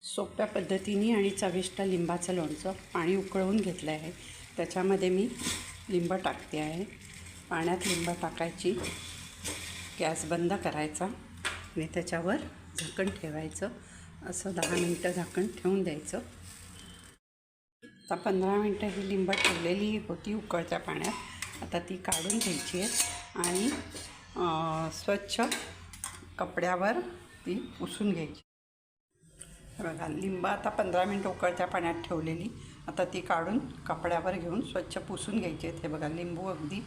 सोप्या पद्धतीने आणि चविष्ट लिंबाचं लोणचं पाणी उकळवून घेतलं आहे. त्याच्यामध्ये मी लिंब टाकते आहे. पाण्यात लिंब टाकायची, गॅस बंद करायचा आणि त्याच्यावर झाकण ठेवायचं. असं 10 मिनटं झाकण ठेवून द्यायचं. आता 15 मिनटं ही लिंब ठेवलेली होती उकळत्या पाण्यात. आता ती काढून घ्यायची आहे आणि स्वच्छ कपड्यावर ती पुसून घ्यायची. बघा, लिंब आता 15 मिनटं उकळत्या पाण्यात ठेवलेली. आता ती काढून कपड्यावर घेऊन स्वच्छ पुसून घ्यायची. हे बघा, लिंबू अगदी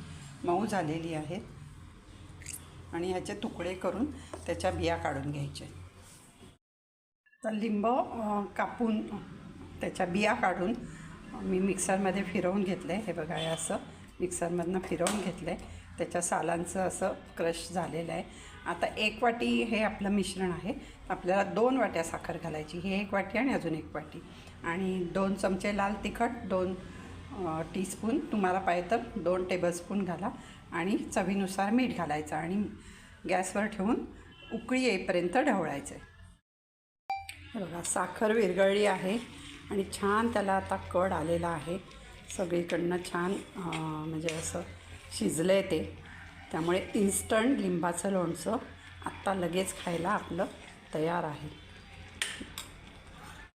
मऊ झालेली आहेत आणि ह्याचे तुकडे करून त्याच्या बिया काढून घ्यायचे. तर लिंब कापून त्याच्या बिया काढून मी मिक्सरमध्ये फिरवून घेतलं आहे. हे बघा, हे असं मिक्सरमधनं फिरवून घेतलं आहे. त्याच्या सालांचं असं क्रश झालेलं आहे. आता 1 वाटी हे आपलं मिश्रण आहे. आपल्याला 2 वाट्या साखर घालायची. ही 1 वाटी आणि अजून 1 वाटी आणि 2 चमचे लाल तिखट, 2 टीस्पून, तुम्हाला पाहिजे तर 2 टेबलस्पून घाला आणि चवीनुसार मीठ घालायचं आणि गॅसवर ठेवून उकळी येईपर्यंत ढवळायचं आहे. बघा, साखर विरघळली आहे आणि छान त्याला आता कड आलेला आहे. सगळीकडनं छान म्हणजे असं शिजलं आहे ते. त्यामुळे इन्स्टंट लिंबाचं लोणचं आत्ता लगेच खायला आपलं तयार आहे.